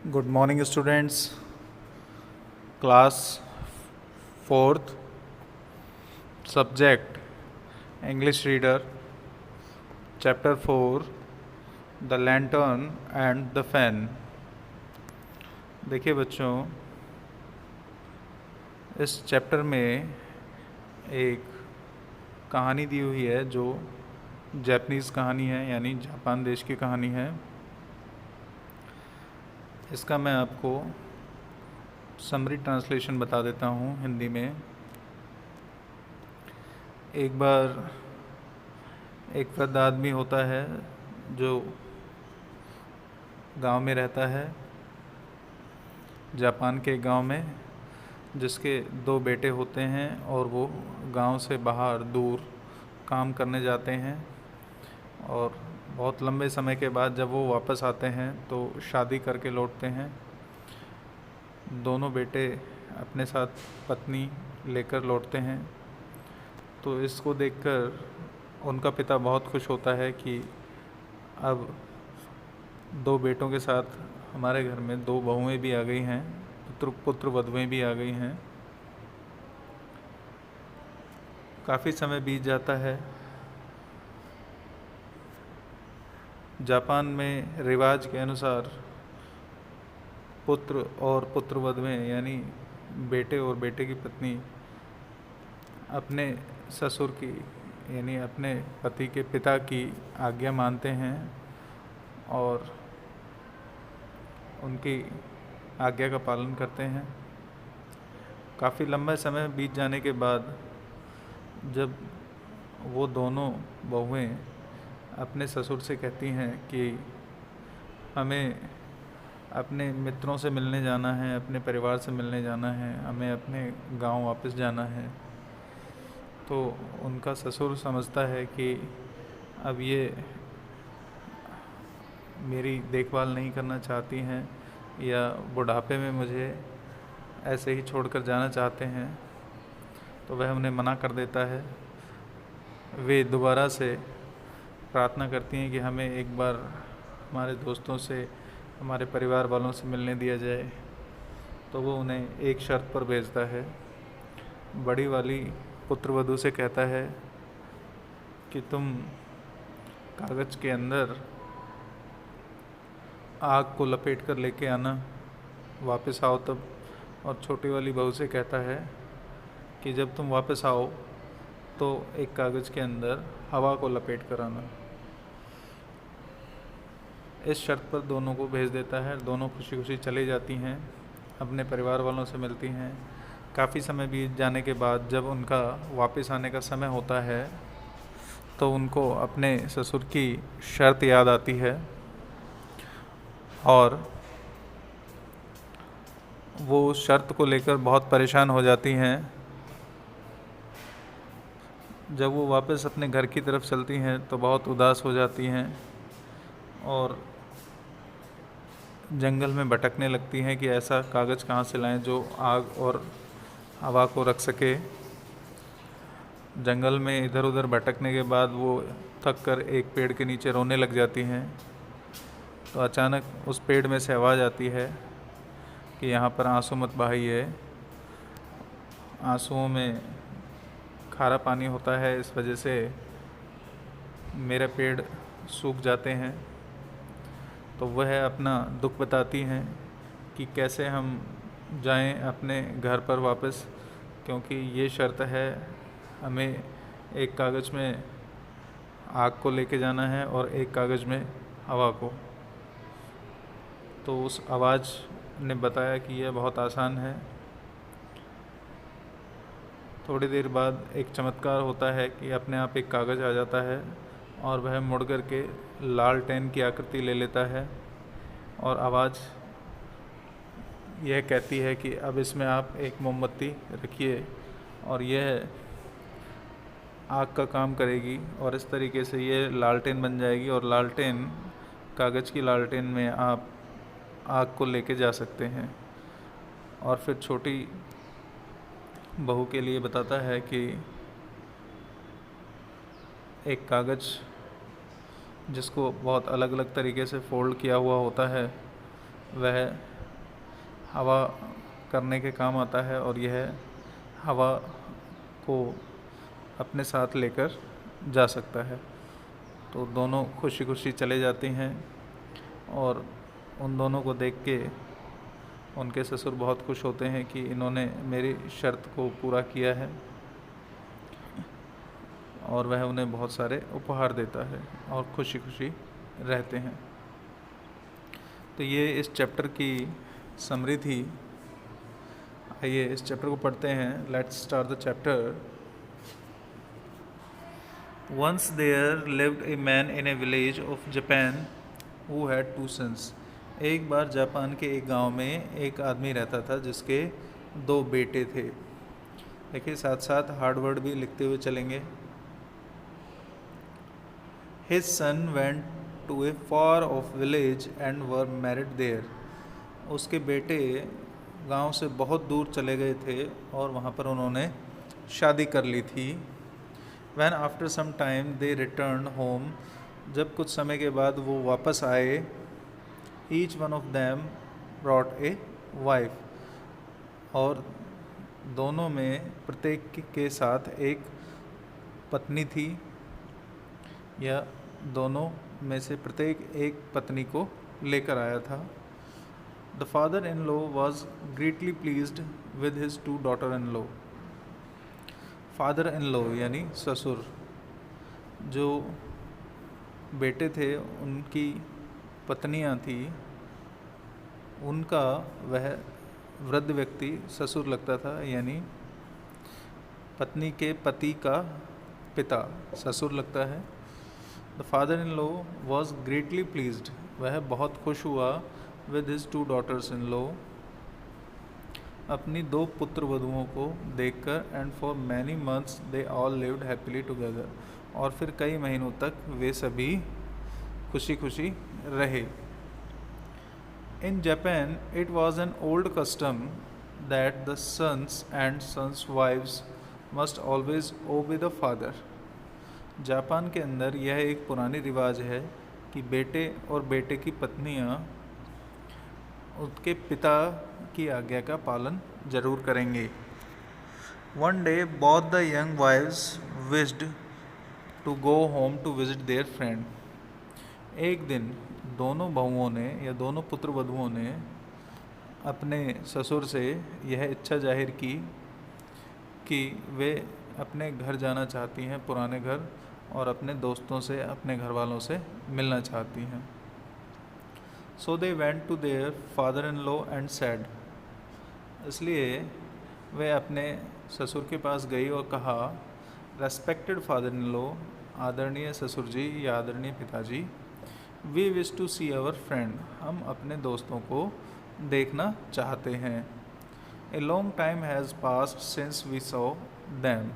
Good morning, students. Class 4th, subject English Reader, Chapter 4, The Lantern and the Fan. देखिए बच्चों, इस chapter में एक कहानी दी हुई है जो जापानीज़ कहानी है, यानी जापान देश की कहानी है। इसका मैं आपको समरी ट्रांसलेशन बता देता हूँ हिंदी में। एक बार एक वृद्ध आदमी होता है जो गांव में रहता है, जापान के गांव में, जिसके 2 बेटे होते हैं और वो गांव से बाहर दूर काम करने जाते हैं और बहुत लंबे समय के बाद जब वो वापस आते हैं तो शादी करके लौटते हैं। दोनों बेटे अपने साथ पत्नी लेकर लौटते हैं। तो इसको देखकर उनका पिता बहुत खुश होता है कि अब 2 बेटों के साथ हमारे घर में 2 बहुएं भी आ गई हैं, पुत्र वधुएं भी आ गई हैं। काफ़ी समय बीत जाता है। जापान में रिवाज के अनुसार पुत्र और पुत्र वधुएं यानी बेटे और बेटे की पत्नी अपने ससुर की यानी अपने पति के पिता की आज्ञा मानते हैं और उनकी आज्ञा का पालन करते हैं। काफ़ी लंबा समय बीत जाने के बाद जब वो दोनों बहुएं अपने ससुर से कहती हैं कि हमें अपने मित्रों से मिलने जाना है, अपने परिवार से मिलने जाना है, हमें अपने गांव वापस जाना है, तो उनका ससुर समझता है कि अब ये मेरी देखभाल नहीं करना चाहती हैं या बुढ़ापे में मुझे ऐसे ही छोड़कर जाना चाहते हैं, तो वह उन्हें मना कर देता है। वे दोबारा से प्रार्थना करती हैं कि हमें एक बार हमारे दोस्तों से, हमारे परिवार वालों से मिलने दिया जाए। तो वो उन्हें एक शर्त पर भेजता है। बड़ी वाली पुत्रवधू से कहता है कि तुम कागज़ के अंदर आग को लपेट कर लेके आना, वापस आओ तब। और छोटी वाली बहू से कहता है कि जब तुम वापस आओ तो एक कागज़ के अंदर हवा को लपेट कर आना। इस शर्त पर दोनों को भेज देता है। दोनों खुशी खुशी चली जाती हैं, अपने परिवार वालों से मिलती हैं। काफ़ी समय बीत जाने के बाद जब उनका वापस आने का समय होता है तो उनको अपने ससुर की शर्त याद आती है और वो उस शर्त को लेकर बहुत परेशान हो जाती हैं। जब वो वापस अपने घर की तरफ चलती हैं तो बहुत उदास हो जाती हैं और जंगल में भटकने लगती हैं कि ऐसा कागज़ कहाँ से लाएं जो आग और हवा को रख सके। जंगल में इधर उधर भटकने के बाद वो थक कर एक पेड़ के नीचे रोने लग जाती हैं। तो अचानक उस पेड़ में से आवाज़ आती है कि यहाँ पर आंसू मत बहाइए, आंसुओं में खारा पानी होता है, इस वजह से मेरे पेड़ सूख जाते हैं। तो वह अपना दुख बताती हैं कि कैसे हम जाएं अपने घर पर वापस, क्योंकि ये शर्त है, हमें एक कागज़ में आग को लेके जाना है और एक कागज़ में हवा को। तो उस आवाज़ ने बताया कि यह बहुत आसान है। थोड़ी देर बाद एक चमत्कार होता है कि अपने आप एक कागज़ आ जाता है और वह मुड़ कर के लालटेन की आकृति ले लेता है और आवाज़ यह कहती है कि अब इसमें आप एक मोमबत्ती रखिए और यह आग का काम करेगी और इस तरीके से ये लालटेन बन जाएगी और लालटेन, कागज़ की लालटेन में आप आग को लेके जा सकते हैं। और फिर छोटी बहू के लिए बताता है कि एक कागज़ जिसको बहुत अलग अलग तरीके से फोल्ड किया हुआ होता है, वह हवा करने के काम आता है और यह हवा को अपने साथ लेकर जा सकता है। तो दोनों खुशी खुशी चले जाती हैं और उन दोनों को देख के उनके ससुर बहुत खुश होते हैं कि इन्होंने मेरी शर्त को पूरा किया है, और वह उन्हें बहुत सारे उपहार देता है और खुशी खुशी रहते हैं। तो ये इस चैप्टर की समरी थी। आइए इस चैप्टर को पढ़ते हैं। Let's start the chapter. Once there lived a man in a village of Japan who had two sons. एक बार जापान के एक गांव में एक आदमी रहता था जिसके दो बेटे थे। देखिए साथ साथ हार्ड वर्ड भी लिखते हुए चलेंगे। His son went to a far off village and were married there. उसके बेटे गांव से बहुत दूर चले गए थे और वहाँ पर उन्होंने शादी कर ली थी। When after some time they returned home, जब कुछ समय के बाद वो वापस आए, each one of them brought a wife, और दोनों में प्रत्येक के साथ एक पत्नी थी, या दोनों में से प्रत्येक एक पत्नी को लेकर आया था। The father-in-law was greatly pleased with his two daughter-in-law. Father in law यानी ससुर, जो बेटे थे उनकी पत्नियां थी, उनका वह वृद्ध व्यक्ति ससुर लगता था, यानी पत्नी के पति का पिता ससुर लगता है। The father in law was greatly pleased, वह बहुत खुश हुआ with his two daughters in law, अपनी दो पुत्र वधुओं को देखकर। And for many months they all lived happily together, और फिर कई महीनों तक वे सभी खुशी खुशी रहे। In Japan it was an old custom that the sons and son's wives must always obey the father. Japan के अंदर यह एक पुरानी रिवाज है कि बेटे और बेटे की पत्नियां उसके पिता की आज्ञा का पालन जरूर करेंगे। One day both the young wives wished to go home to visit their friend. एक दिन दोनों बहुओं ने या दोनों पुत्र वधुओं ने अपने ससुर से यह इच्छा जाहिर की कि वे अपने घर जाना चाहती हैं, पुराने घर, और अपने दोस्तों से, अपने घर वालों से मिलना चाहती हैं। So they went to their father-in-law and said, इसलिए वे अपने ससुर के पास गई और कहा, रेस्पेक्टेड फादर-इन-लॉ, आदरणीय ससुर जी या आदरणीय पिताजी, we wish to see our friend, हम अपने दोस्तों को देखना चाहते हैं। A long time has passed since we saw them,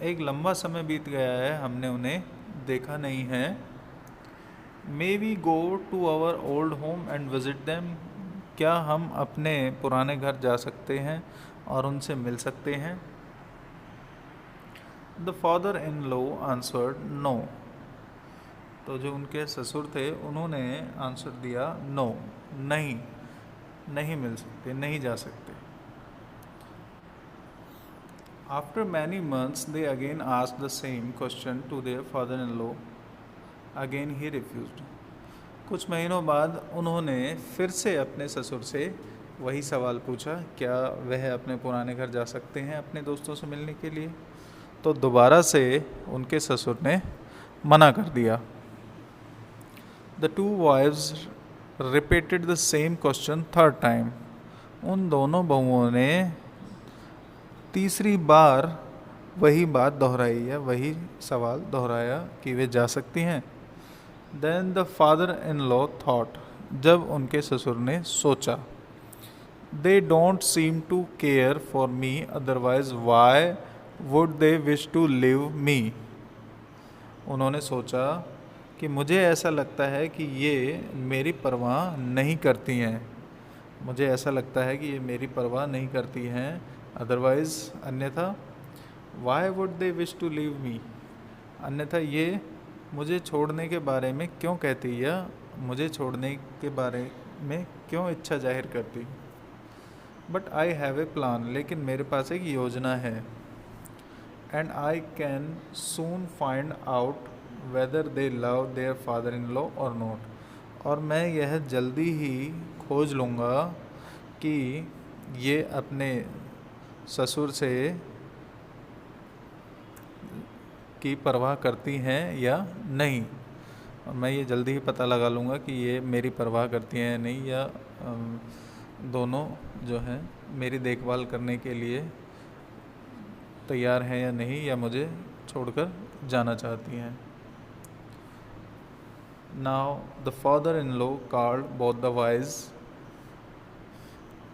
एक लंबा समय बीत गया है, हमने उन्हें देखा नहीं है। May we go to our old home and visit them, क्या हम अपने पुराने घर जा सकते हैं और उनसे मिल सकते हैं। The father in law answered no, तो जो उनके ससुर थे उन्होंने आंसर दिया नो, नहीं, नहीं मिल सकते, नहीं जा सकते। After many months they again asked the same question to their father in law, again he refused. कुछ महीनों बाद उन्होंने फिर से अपने ससुर से वही सवाल पूछा, क्या वह अपने पुराने घर जा सकते हैं अपने दोस्तों से मिलने के लिए। तो दोबारा से उनके ससुर ने मना कर दिया। The two wives repeated the same question third time, उन दोनों बहुओं ने तीसरी बार वही बात दोहराई या वही सवाल दोहराया कि वे जा सकती हैं। Then the father in law thought, जब उनके ससुर ने सोचा, they don't seem to care for me otherwise why would they wish to leave me. उन्होंने सोचा कि मुझे ऐसा लगता है कि ये मेरी परवाह नहीं करती हैं, मुझे ऐसा लगता है कि ये मेरी परवाह नहीं करती हैं, अदरवाइज अन्यथा, why would they wish to leave me, अन्यथा ये मुझे छोड़ने के बारे में क्यों कहती, या मुझे छोड़ने के बारे में क्यों इच्छा जाहिर करती। But I have a plan, लेकिन मेरे पास एक योजना है। And I can soon find out whether they love there father in law और नॉट। और मैं यह जल्दी ही खोज लूँगा कि ये अपने ससुर से की परवाह करती हैं या नहीं। और मैं ये जल्दी ही पता लगा लूँगा कि ये मेरी परवाह करती हैं या नहीं, या दोनों जो हैं मेरी देखभाल करने के लिए तैयार हैं या नहीं, या मुझे छोड़कर जाना चाहती हैं। Now the father in law called both the wives.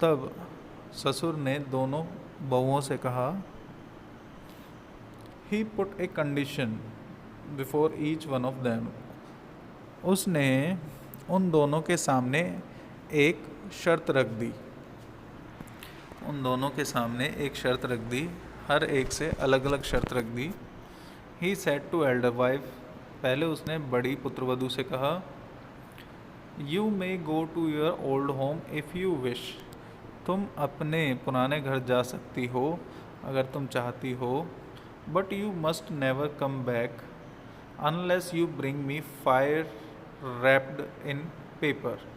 तब ससुर ने दोनों बहुओं से कहा, he put a condition before each one of them. उसने उन दोनों के सामने एक शर्त रख दी। उन दोनों के सामने एक शर्त रख दी, हर एक से अलग अलग शर्त रख दी। He said to elder wife, पहले उसने बड़ी पुत्रवधू से कहा, you may go to your old home if you wish. तुम अपने पुराने घर जा सकती हो अगर तुम चाहती हो, but you must never come back unless you bring me fire wrapped in paper.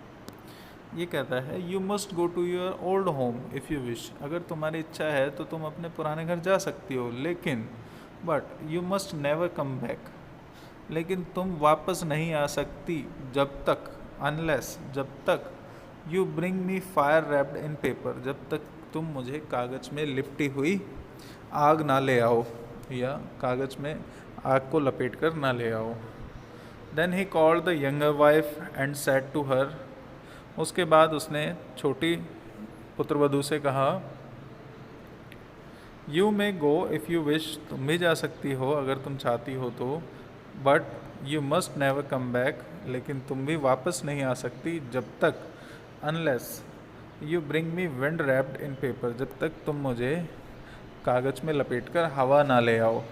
ये कहता है you must go to your old home if you wish. अगर तुम्हारी इच्छा है तो तुम अपने पुराने घर जा सकती हो, लेकिन but you must never come back, लेकिन तुम वापस नहीं आ सकती जब तक, अनलेस जब तक, you bring me fire wrapped in paper, जब तक तुम मुझे कागज़ में लिपटी हुई आग ना ले आओ, या कागज़ में आग को लपेट कर ना ले आओ। Then he called the younger wife and said to her. उसके बाद उसने छोटी पुत्रवधू से कहा, you may go if you wish, तुम भी जा सकती हो अगर तुम चाहती हो तो, but you must never come back, लेकिन तुम भी वापस नहीं आ सकती जब तक, unless you bring me wind wrapped in paper, जब तक तुम मुझे कागज़ में लपेट कर हवा ना ले आओ।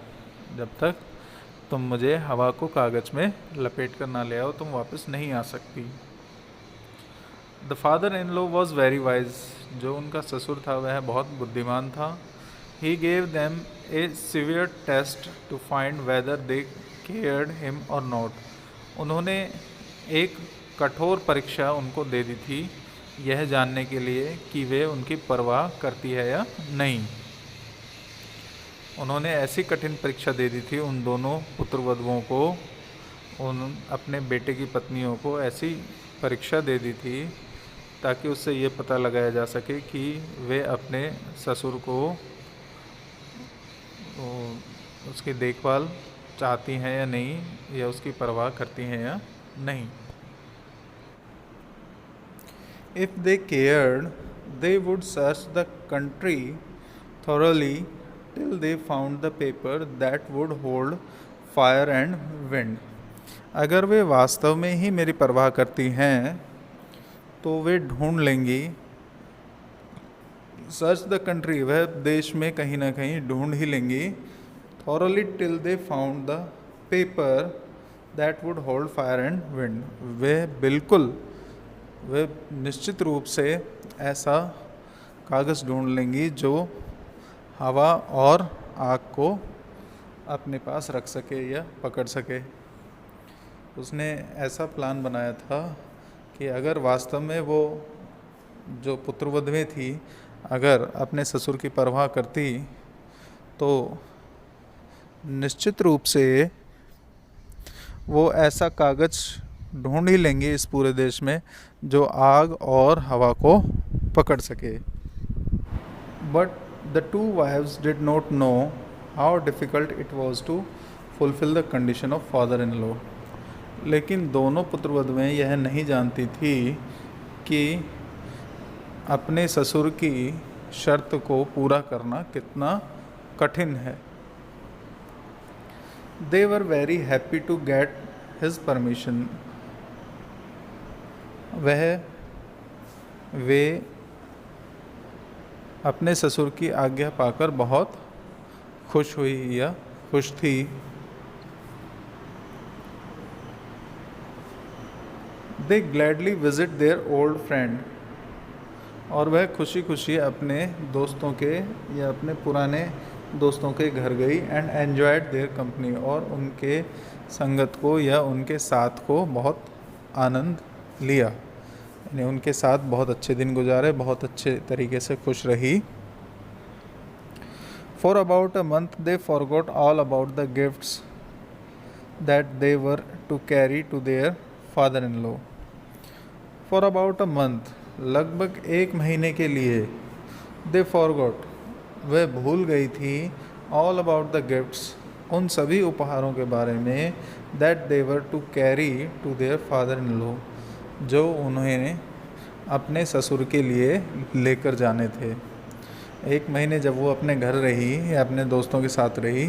जब तक तुम मुझे हवा को कागज़ में लपेट कर ना ले आओ, तुम वापस नहीं आ सकती। The father in law was very wise. जो उनका ससुर था वह बहुत बुद्धिमान था। He gave them a severe test to find whether they cared him और नॉट। उन्होंने एक कठोर परीक्षा उनको दे दी थी, यह जानने के लिए कि वे उनकी परवाह करती है या नहीं। उन्होंने ऐसी कठिन परीक्षा दे दी थी उन दोनों पुत्रवधुओं को, उन अपने बेटे की पत्नियों को ऐसी परीक्षा दे दी थी ताकि उससे ये पता लगाया जा सके कि वे अपने ससुर को उसकी देखभाल चाहती हैं या नहीं, या उसकी परवाह करती हैं या नहीं। If they cared they would search the country thoroughly till they found the paper that would hold fire and wind। अगर वे वास्तव में ही मेरी परवाह करती हैं तो वे ढूंढ लेंगी, सर्च द कंट्री, वह देश में कहीं ना कहीं ढूंढ ही लेंगी, thoroughly till they found the paper that would hold fire and wind। वे निश्चित रूप से ऐसा कागज़ ढूंढ लेंगी जो हवा और आग को अपने पास रख सके या पकड़ सके। उसने ऐसा प्लान बनाया था कि अगर वास्तव में वो जो पुत्रवधुएं थी अगर अपने ससुर की परवाह करती तो निश्चित रूप से वो ऐसा कागज़ ढूंढ ही लेंगे इस पूरे देश में जो आग और हवा को पकड़ सके। But the two wives did not know how difficult it was to fulfill the condition of father-in-law। लेकिन दोनों पुत्रवधुएं यह नहीं जानती थी कि अपने ससुर की शर्त को पूरा करना कितना कठिन है। They were very happy to get his permission। वे अपने ससुर की आज्ञा पाकर बहुत खुश हुई या खुश थी। They gladly visit their old friend। और वह खुशी खुशी अपने दोस्तों के या अपने पुराने दोस्तों के घर गई एंड एन्जॉयड देयर कंपनी, और उनके संगत को या उनके साथ को बहुत आनंद लिया, यानी उनके साथ बहुत अच्छे दिन गुजारे, बहुत अच्छे तरीके से खुश रही। For about a month they forgot all about the gifts that they were to carry to their father in law. For about a month, लगभग एक महीने के लिए, दे फॉरगॉट, वह भूल गई थी, ऑल अबाउट द गिफ्ट्स, उन सभी उपहारों के बारे में, that they were to carry to their father in law, जो उन्हें अपने ससुर के लिए लेकर जाने थे। एक महीने जब वो अपने घर रही या अपने दोस्तों के साथ रही,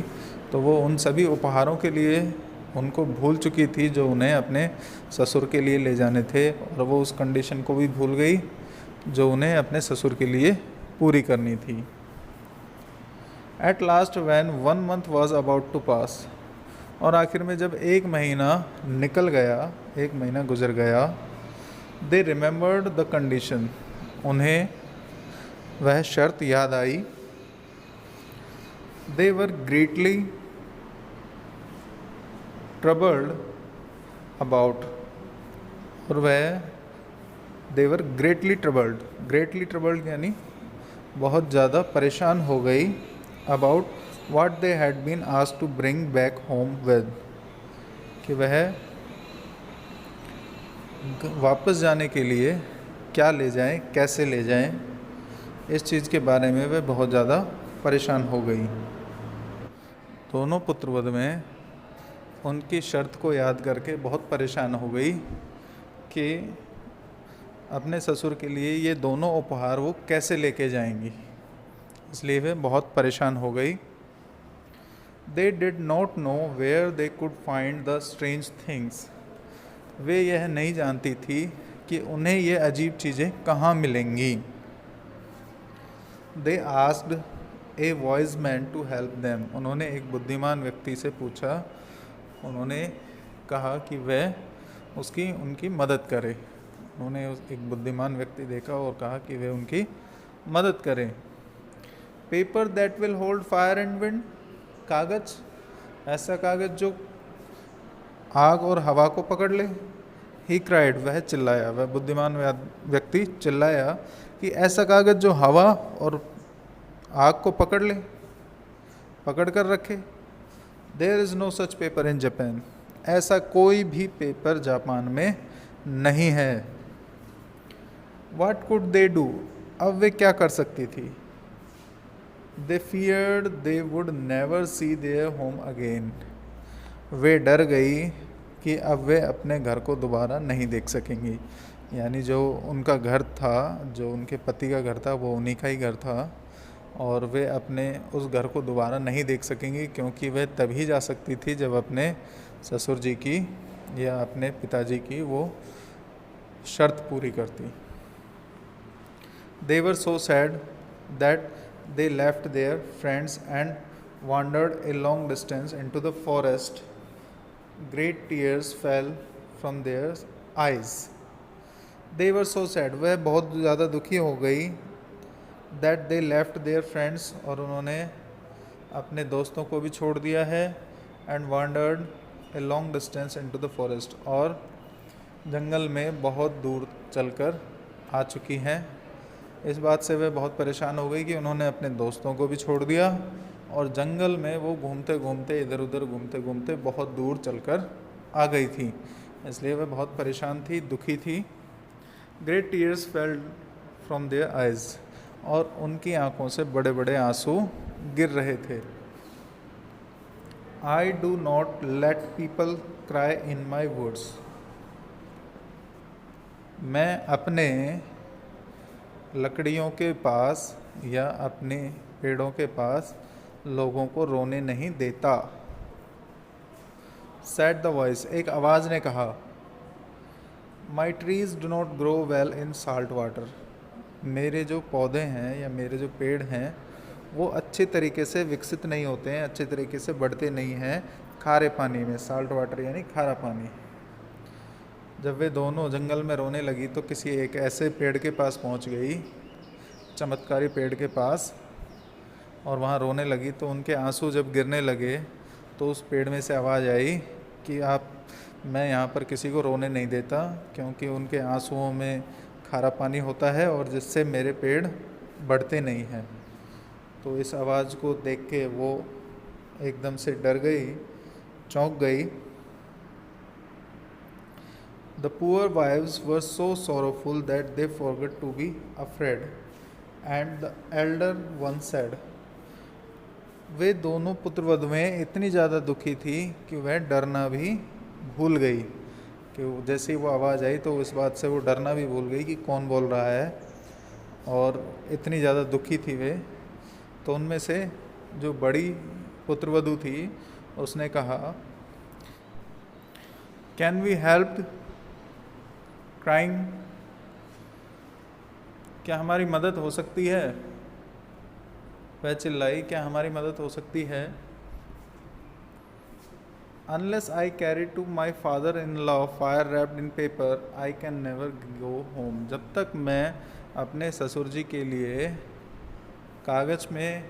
तो वो उन सभी उपहारों के लिए उनको भूल चुकी थी जो उन्हें अपने ससुर के लिए ले जाने थे, और वो उस कंडीशन को भी भूल गई जो उन्हें अपने ससुर के लिए पूरी करनी थी। At last when 1 month was about to pass, और आखिर में जब एक महीना निकल गया, एक महीना गुजर गया, दे रिमेंबर्ड द कंडीशन, उन्हें वह शर्त याद आई। दे वर ग्रेटली ट्रबल्ड अबाउट, और वह देवर ग्रेटली ट्रबल्ड यानी बहुत ज़्यादा परेशान हो गई, about what they had been asked to bring back home with, कि वह वापस जाने के लिए क्या ले जाएं, कैसे ले जाएं, इस चीज़ के बारे में वह बहुत ज़्यादा परेशान हो गई। दोनों पुत्रवध में उनकी शर्त को याद करके बहुत परेशान हो गई कि अपने ससुर के लिए ये दोनों उपहार वो कैसे लेके जाएंगी, इसलिए वे बहुत परेशान हो गई। They did not know where they could find the strange things, वे यह नहीं जानती थी कि उन्हें ये अजीब चीज़ें कहाँ मिलेंगी। They asked a wise man to help them, उन्होंने एक बुद्धिमान व्यक्ति से पूछा, उन्होंने कहा कि वह उनकी मदद करे। उन्होंने एक बुद्धिमान व्यक्ति देखा और कहा कि वे उनकी मदद करें। Paper that will hold fire and wind, कागज़, ऐसा कागज़ जो आग और हवा को पकड़ ले। ही क्राइड, वह चिल्लाया, वह बुद्धिमान व्यक्ति चिल्लाया कि ऐसा कागज़ जो हवा और आग को पकड़ ले, पकड़ कर रखे। There is no such paper in Japan, ऐसा कोई भी पेपर जापान में नहीं है। What could they do, अब वे क्या कर सकती थी। They feared they would never see their home again, वे डर गई कि अब वे अपने घर को दोबारा नहीं देख सकेंगी, यानी जो उनका घर था, जो उनके पति का घर था, वो उन्हीं का ही घर था, और वे अपने उस घर को दोबारा नहीं देख सकेंगी, क्योंकि वह तभी जा सकती थी जब अपने ससुर जी की या अपने पिताजी की वो शर्त पूरी करती। They were so sad that they left their friends and wandered a long distance into the forest. Great tears fell from their eyes. They were so sad, वह बहुत ज़्यादा दुखी हो गई, that they left their friends, और उन्होंने अपने दोस्तों को भी छोड़ दिया है, and wandered a long distance into the forest, और जंगल में बहुत दूर चलकर आ चुकी हैं। इस बात से वह बहुत परेशान हो गई कि उन्होंने अपने दोस्तों को भी छोड़ दिया, और जंगल में वो घूमते घूमते, इधर उधर घूमते घूमते बहुत दूर चलकर आ गई थी, इसलिए वह बहुत परेशान थी, दुखी थी। Great tears fell from there eyes, और उनकी आंखों से बड़े बड़े आंसू गिर रहे थे। I do not let people cry in my woods, मैं अपने लकड़ियों के पास या अपने पेड़ों के पास लोगों को रोने नहीं देता। सेड द वॉइस, एक आवाज़ ने कहा। My trees do not grow well in salt water, मेरे जो पौधे हैं या मेरे जो पेड़ हैं वो अच्छे तरीके से विकसित नहीं होते हैं, अच्छे तरीके से बढ़ते नहीं हैं खारे पानी में। साल्ट वाटर यानी खारा पानी। जब वे दोनों जंगल में रोने लगी तो किसी एक ऐसे पेड़ के पास पहुंच गई चमत्कारी पेड़ के पास और वहाँ रोने लगी। तो उनके आंसू जब गिरने लगे तो उस पेड़ में से आवाज़ आई कि मैं यहाँ पर किसी को रोने नहीं देता, क्योंकि उनके आंसुओं में खारा पानी होता है और जिससे मेरे पेड़ बढ़ते नहीं हैं। तो इस आवाज़ को देख के वो एकदम से डर गई, चौंक गई। The poor wives were so sorrowful that they forgot to be afraid. And the elder one said, वे दोनों पुत्रवधुएं इतनी ज़्यादा दुखी थी कि वह डरना भी भूल गई। कि जैसे ही वो आवाज़ आई तो इस बात से वो डरना भी भूल गई कि कौन बोल रहा है, और इतनी ज़्यादा दुखी थी वे। तो उनमें से जो बड़ी पुत्रवधु थी उसने कहा, कैन वी हेल्प क्राइंग, क्या हमारी मदद हो सकती है? वह चिल्लाई, क्या हमारी मदद हो सकती है? Unless I carry to my father-in-law fire wrapped in paper, I can never go home. जब तक मैं अपने ससुर जी के लिए कागज़ में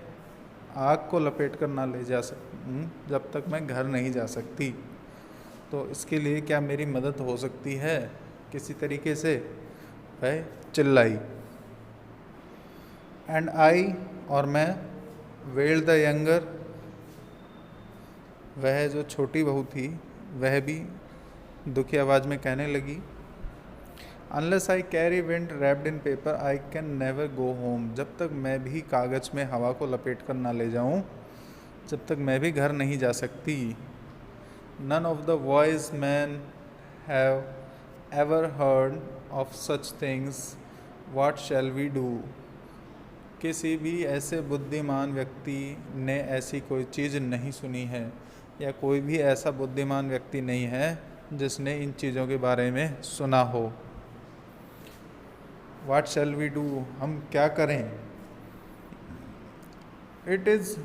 आग को लपेट कर ना ले जा सकूं, जब तक मैं घर नहीं जा सकती। तो इसके लिए क्या मेरी मदद हो सकती है किसी तरीके से? वह चिल्लाई। एंड आई, और मैं, वेल्ड द यंगर, वह जो छोटी बहू थी वह भी दुखी आवाज़ में कहने लगी, unless I carry wind wrapped in paper I can never go home. जब तक मैं भी कागज़ में हवा को लपेट कर ना ले जाऊं, जब तक मैं भी घर नहीं जा सकती। None of the wise man have ever heard of such things, what shall we do. किसी भी ऐसे बुद्धिमान व्यक्ति ने ऐसी कोई चीज़ नहीं सुनी है, या कोई भी ऐसा बुद्धिमान व्यक्ति नहीं है जिसने इन चीज़ों के बारे में सुना हो। व्हाट शैल वी डू, हम क्या करें? It is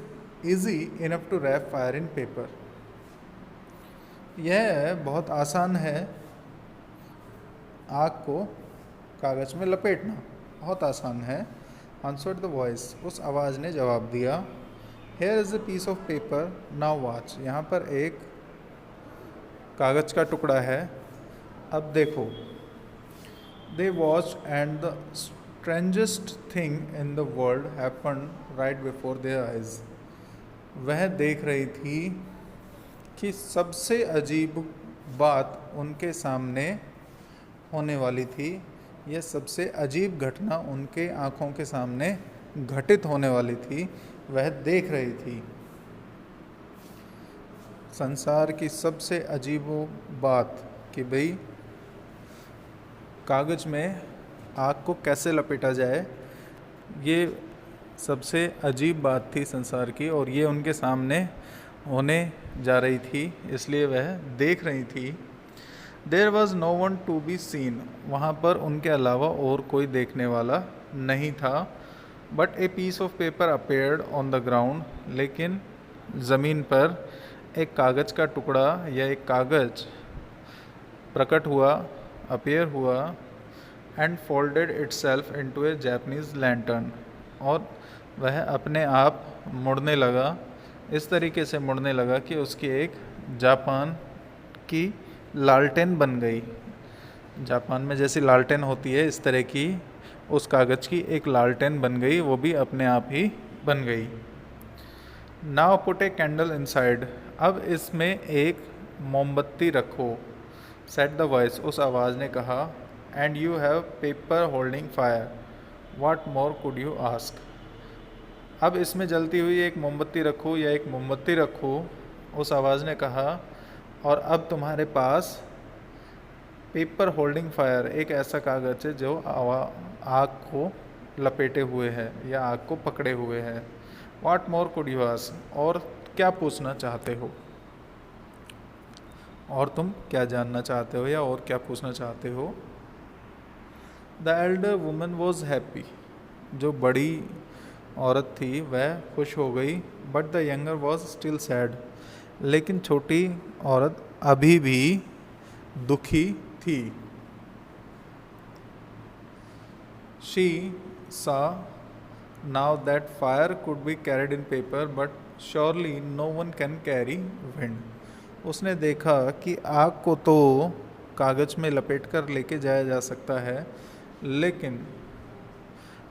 easy enough to wrap fire in paper, यह बहुत आसान है आग को कागज़ में लपेटना, बहुत आसान है। आंसर्ड द वॉइस, उस आवाज़ ने जवाब दिया, here is a piece of paper, now watch, यहाँ पर एक कागज़ का टुकड़ा है, अब देखो। They watch and the strangest thing in the world happened right before their eyes. वह देख रही थी कि सबसे अजीब बात उनके सामने होने वाली थी, यह सबसे अजीब घटना उनके आँखों के सामने घटित होने वाली थी, वह देख रही थी। संसार की सबसे अजीब बात कि भाई कागज़ में आग को कैसे लपेटा जाए, ये सबसे अजीब बात थी संसार की, और ये उनके सामने होने जा रही थी, इसलिए वह देख रही थी। There was no one to be seen, वहाँ पर उनके अलावा और कोई देखने वाला नहीं था। But a piece of paper appeared on the ground, लेकिन ज़मीन पर एक कागज़ का टुकड़ा या एक कागज़ प्रकट हुआ, अपीयर हुआ, and folded itself into A Japanese lantern, और वह अपने आप मुड़ने लगा, इस तरीके से मुड़ने लगा कि उसकी एक जापान की लालटेन बन गई। जापान में जैसी लालटेन होती है इस तरह की उस कागज़ की एक लालटेन बन गई, वो भी अपने आप ही बन गई। Now put a candle inside, अब इसमें एक मोमबत्ती रखो। सेट द वॉइस, उस आवाज़ ने कहा, and you have paper holding fire, what more could you ask. अब इसमें जलती हुई एक मोमबत्ती रखो या एक मोमबत्ती रखो, उस आवाज़ ने कहा, और अब तुम्हारे पास पेपर होल्डिंग फायर, एक ऐसा कागज़ है जो आग को लपेटे हुए है या आग को पकड़े हुए है। What more could you ask, और क्या पूछना चाहते हो, और तुम क्या जानना चाहते हो या और क्या पूछना चाहते हो। The elder woman was happy, जो बड़ी औरत थी वह खुश हो गई। But the younger was still sad, लेकिन छोटी औरत अभी भी दुखी थी। She saw now that fire could be carried in paper but surely no one can carry wind. उसने देखा कि आग को तो कागज़ में लपेट कर लेके जाया जा सकता है, लेकिन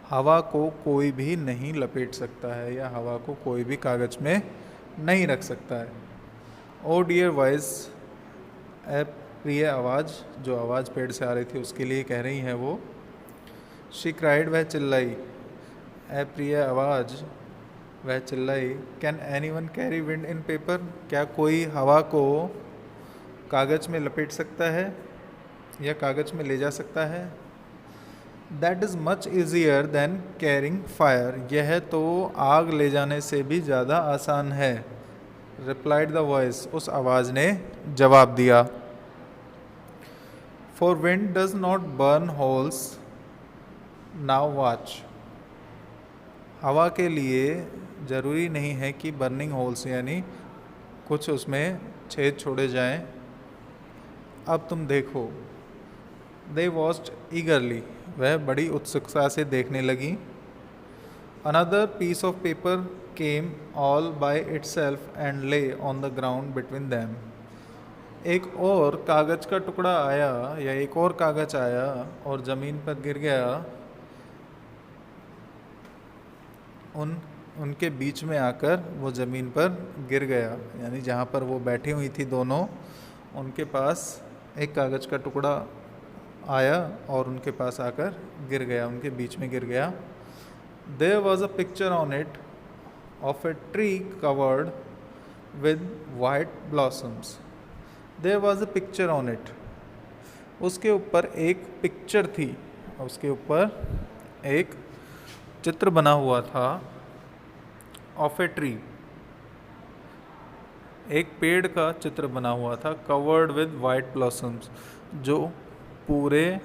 हवा को कोई भी नहीं लपेट सकता है या हवा को कोई भी कागज़ में नहीं रख सकता है। ओ डियर वॉइस, ए प्रिय आवाज़, जो आवाज़ पेड़ से आ रही थी उसके लिए कह रही है वो। शी क्राइड, वह चिल्लाई। ए प्रिय आवाज़, वह चिल्लाई। Can any one carry wind in paper, क्या कोई हवा को कागज़ में लपेट सकता है या कागज़ में ले जा सकता है। That is much easier than carrying fire, यह तो आग ले जाने से भी ज़्यादा आसान है। रिप्लाइड द वॉइस, उस आवाज़ ने जवाब दिया। For wind does not burn holes, now watch, हवा के लिए ज़रूरी नहीं है कि बर्निंग होल्स यानी कुछ उसमें छेद छोड़े जाएं। अब तुम देखो। दे वॉच्ड ईगरली, वह बड़ी उत्सुकता से देखने लगी। Another piece of paper came all by itself and lay on the ground between them, एक और कागज़ का टुकड़ा आया या एक और कागज़ आया और ज़मीन पर गिर गया, उनके बीच में आकर वो ज़मीन पर गिर गया। यानी जहाँ पर वो बैठी हुई थी दोनों, उनके पास एक कागज़ का टुकड़ा आया और उनके पास आकर गिर गया, उनके बीच में गिर गया। There was a picture on it of a tree covered with white blossoms. There was a picture on it, उसके ऊपर एक पिक्चर थी, उसके ऊपर एक चित्र बना हुआ था। ऑफ ए ट्री, एक पेड़ का चित्र बना हुआ था। कवर्ड विद वाइट ब्लॉसम्स, जो पूरे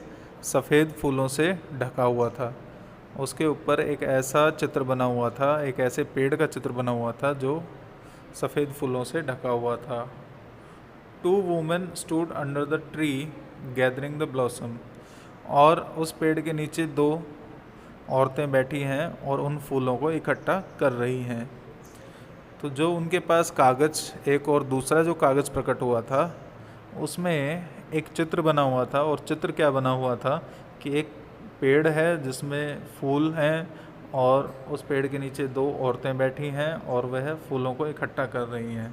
सफ़ेद फूलों से ढका हुआ था। उसके ऊपर एक ऐसा चित्र बना हुआ था, एक ऐसे पेड़ का चित्र बना हुआ था जो सफ़ेद फूलों से ढका हुआ था। Two women stood under the tree gathering the blossom, और उस पेड़ के नीचे दो औरतें बैठी हैं और उन फूलों को इकट्ठा कर रही हैं। तो जो उनके पास कागज़, एक और दूसरा जो कागज़ प्रकट हुआ था, उसमें एक चित्र बना हुआ था। और चित्र क्या बना हुआ था कि एक पेड़ है जिसमें फूल हैं और उस पेड़ के नीचे दो औरतें बैठी हैं और वह फूलों को इकट्ठा कर रही हैं।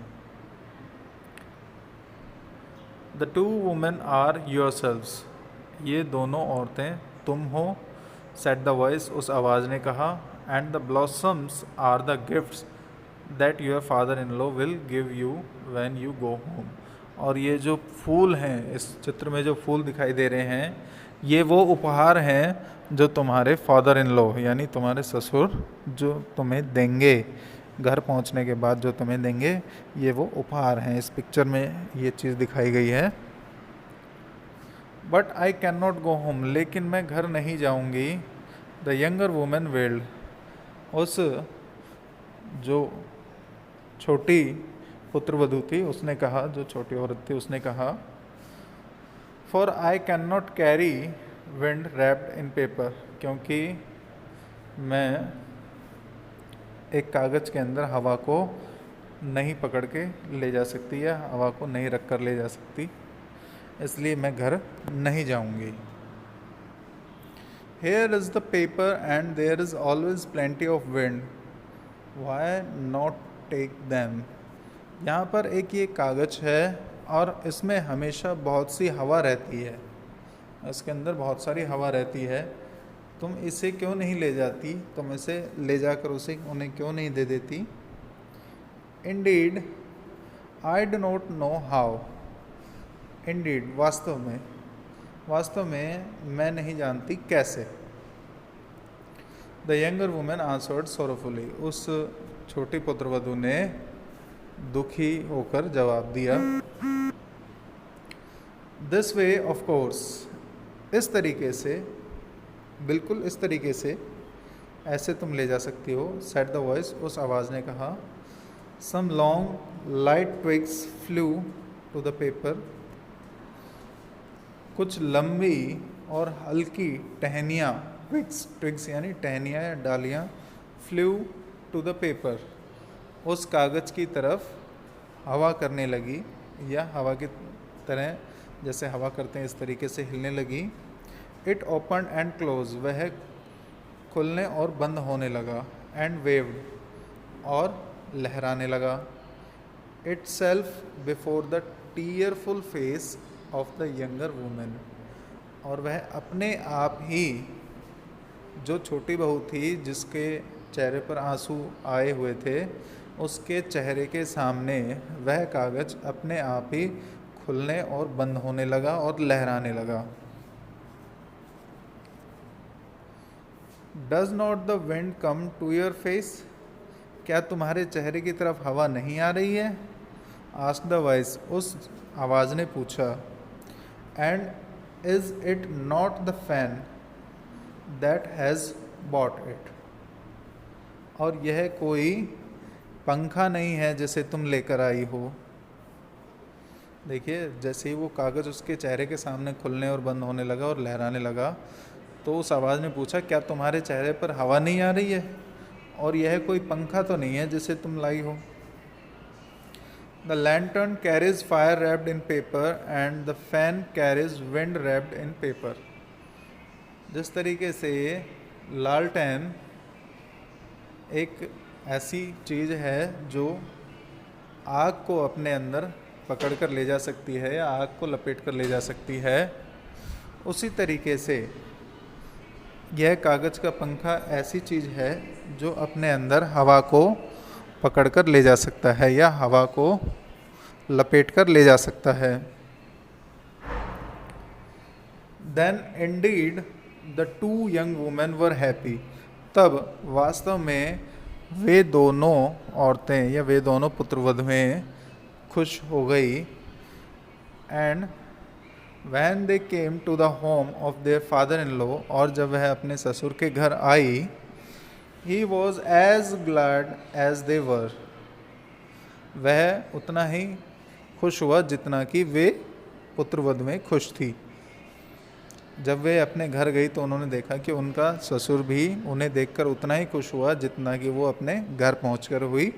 The two women are yourselves, ये दोनों औरतें तुम हो। सेड द वॉइस, उस आवाज़ ने कहा। And the blossoms are the gifts that your father in law will give you when you go home, और ये जो फूल हैं, इस चित्र में जो फूल दिखाई दे रहे हैं, ये वो उपहार हैं जो तुम्हारे फादर इन लॉ यानी तुम्हारे ससुर जो तुम्हें देंगे, घर पहुंचने के बाद जो तुम्हें देंगे, ये वो उपहार हैं। इस पिक्चर में ये चीज़ दिखाई गई है। But I can not go home, लेकिन मैं घर नहीं जाऊंगी। द यंगर वुमेन वेल्ड, उस जो छोटी पुत्रवधू थी उसने कहा, जो छोटी औरत थी उसने कहा, for I can not carry wind wrapped in paper, क्योंकि मैं एक कागज़ के अंदर हवा को नहीं पकड़ के ले जा सकती या हवा को नहीं रख कर ले जा सकती, इसलिए मैं घर नहीं जाऊंगी। Here is the paper and there is always plenty of wind. Why not take them? यहाँ पर एक ये कागज़ है और इसमें हमेशा बहुत सी हवा रहती है, इसके अंदर बहुत सारी हवा रहती है, तुम इसे क्यों नहीं ले जाती, तुम इसे ले जाकर उसे उन्हें क्यों नहीं दे देती। Indeed, I do not know how. Indeed, वास्तव में मैं नहीं जानती कैसे। द यंगर वुमेन आंसर्ड सोरोफुली, उस छोटी पुत्रवधू ने दुखी होकर जवाब दिया। दिस वे ऑफ कोर्स, इस तरीके से, बिल्कुल इस तरीके से, ऐसे तुम ले जा सकती हो। सेड द वॉइस, उस आवाज़ ने कहा। Some long light twigs flew to the paper, कुछ लंबी और हल्की टहनियाँ, ट्विग्स यानी टहनियाँ या डालियाँ, फ्लू टू द पेपर, उस कागज़ की तरफ हवा करने लगी, या हवा की तरह जैसे हवा करते हैं इस तरीके से हिलने लगी। इट ओपन एंड क्लोज, वह खुलने और बंद होने लगा। एंड वेव्ड, और लहराने लगा। It self before the tearful face of the younger women, और वह अपने आप ही, जो छोटी बहू थी जिसके चेहरे पर आंसू आए हुए थे, उसके चेहरे के सामने वह कागज़ अपने आप ही खुलने और बंद होने लगा और लहराने लगा। Does not the wind come to your face, क्या तुम्हारे चेहरे की तरफ हवा नहीं आ रही है? आस्क्ड द वॉइस, उस आवाज़ ने पूछा। And is it not the fan that has bought it, और यह कोई पंखा नहीं है जिसे तुम लेकर आई हो। देखिए, जैसे ही वो कागज़ उसके चेहरे के सामने खुलने और बंद होने लगा और लहराने लगा, तो उस आवाज़ ने पूछा, क्या तुम्हारे चेहरे पर हवा नहीं आ रही है? और यह कोई पंखा तो नहीं है जिसे तुम लाई हो। The lantern carries fire wrapped in paper and the fan carries wind wrapped in paper. जिस तरीके से लालटेन एक ऐसी चीज़ है जो आग को अपने अंदर पकड़ कर ले जा सकती है या आग को लपेट कर ले जा सकती है, उसी तरीके से यह कागज़ का पंखा ऐसी चीज़ है जो अपने अंदर हवा को पकड़ कर ले जा सकता है या हवा को लपेट कर ले जा सकता है। Then indeed the two young women were happy, तब वास्तव में वे दोनों औरतें या वे दोनों पुत्रवधुएं खुश हो गई। And when they came to the home of their father in law, और जब वह अपने ससुर के घर आई, he was as glad as they were, वह उतना ही खुश हुआ जितना कि वे पुत्रवधुएं खुश थी। जब वे अपने घर गई तो उन्होंने देखा कि उनका ससुर भी उन्हें देखकर उतना ही खुश हुआ जितना कि वो अपने घर पहुंचकर हुई।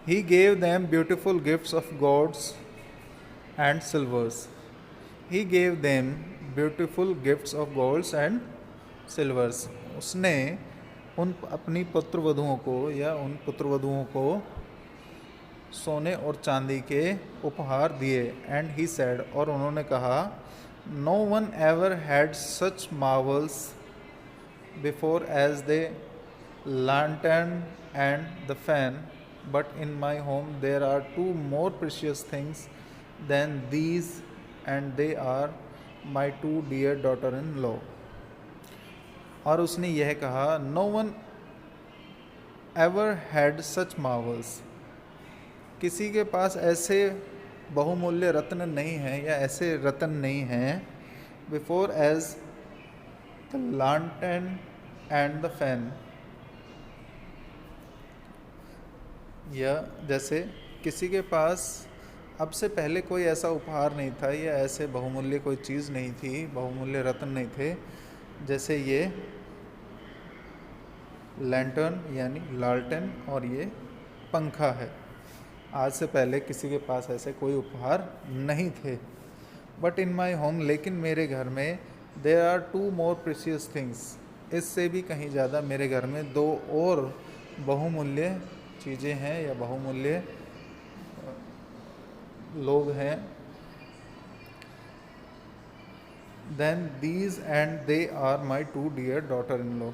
He gave them beautiful gifts of golds and silvers. He gave them beautiful gifts of golds and silvers. उसने उन अपनी पुत्रवधुओं को या उन पुत्रवधुओं को सोने और चांदी के उपहार दिए। एंड ही सेड, और उन्होंने कहा, no one ever had such marvels before as the lantern and the fan, but in my home there are two more precious things than these, and they are my two dear daughter-in-law. और उसने यह कहा, no one ever had such marvels, किसी के पास ऐसे बहुमूल्य रत्न नहीं हैं या ऐसे रत्न नहीं हैं, before as the lantern and the fan, या जैसे किसी के पास अब से पहले कोई ऐसा उपहार नहीं था या ऐसे बहुमूल्य कोई चीज़ नहीं थी, बहुमूल्य रत्न नहीं थे, जैसे ये लैंटर्न यानी लालटेन और ये पंखा है। आज से पहले किसी के पास ऐसे कोई उपहार नहीं थे। बट इन माई होम, लेकिन मेरे घर में, there are two more precious things, इससे भी कहीं ज़्यादा मेरे घर में दो और बहुमूल्य चीज़ें हैं या बहुमूल्य लोग हैं। Than these and they are my two dear daughter in law,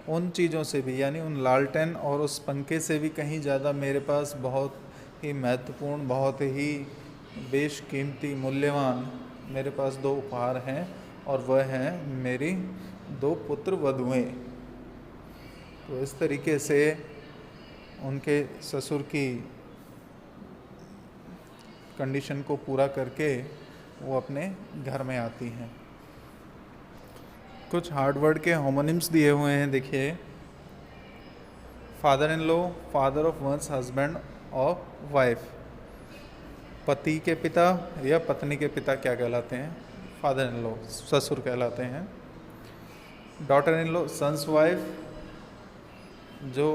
उन चीज़ों से भी यानी उन लालटेन और उस पंखे से भी कहीं ज़्यादा मेरे पास बहुत ही महत्वपूर्ण, बहुत ही बेशकीमती, मूल्यवान मेरे पास दो उपहार हैं, और वह हैं मेरी दो पुत्र वधुएं। तो इस तरीके से उनके ससुर की कंडीशन को पूरा करके वो अपने घर में आती हैं। कुछ हार्ड वर्ड के होमोनिम्स दिए हुए हैं, देखिए। Father in law, father of one's husband और वाइफ, पति के पिता या पत्नी के पिता क्या कहलाते हैं? फादर इन लॉ, ससुर कहलाते हैं। Daughter in law, son's wife, जो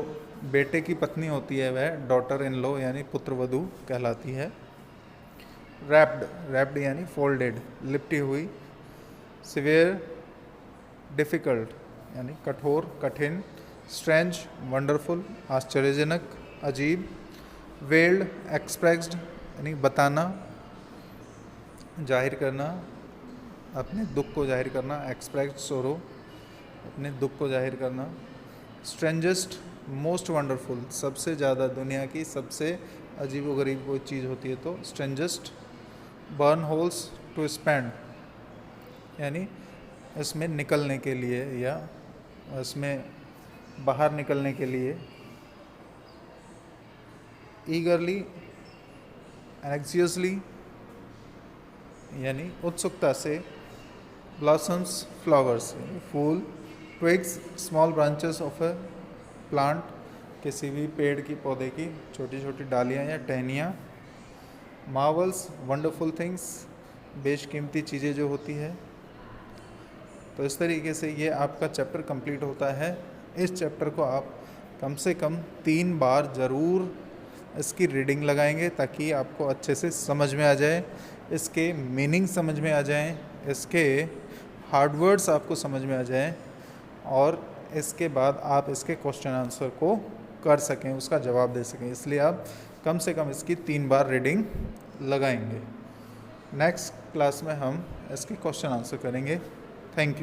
बेटे की पत्नी होती है वह डॉटर इन लॉ यानी पुत्र वधू कहलाती है। रैप्ड, रैप्ड यानी फोल्डेड, लिपटी हुई। सिवियर, डिफ़िकल्ट यानी कठोर, कठिन। स्ट्रेंज, वंडरफुल, आश्चर्यजनक, अजीब। वेल्ड, एक्सप्रेस्ड यानी बताना, जाहिर करना, अपने दुख को जाहिर करना। एक्सप्रेस्ड, सोरो, अपने दुख को जाहिर करना। स्ट्रेंजेस्ट, मोस्ट वंडरफुल, सबसे ज़्यादा दुनिया की सबसे अजीब व गरीब कोई चीज़ होती है तो strangest. Burn holes, to spend यानी इसमें निकलने के लिए या इसमें बाहर निकलने के लिए। ईगरली, एंग्जियसली यानी उत्सुकता से। ब्लॉसम्स, फ्लावर्स यानी फूल। Twigs, small branches of a plant, किसी भी पेड़ की पौधे की छोटी छोटी डालियाँ या टहनियाँ। मार्वल्स, वंडरफुल थिंग्स, बेशकीमती चीज़ें जो होती है। तो इस तरीके से ये आपका चैप्टर कंप्लीट होता है। इस चैप्टर को आप कम से कम 3 बार ज़रूर इसकी रीडिंग लगाएंगे ताकि आपको अच्छे से समझ में आ जाए, इसके मीनिंग समझ में आ जाएं, इसके हार्ड वर्ड्स आपको समझ में आ जाएं और इसके बाद आप इसके क्वेश्चन आंसर को कर सकें, उसका जवाब दे सकें। इसलिए आप कम से कम इसकी 3 बार रीडिंग लगाएंगे। नेक्स्ट क्लास में हम इसके क्वेश्चन आंसर करेंगे। Thank you.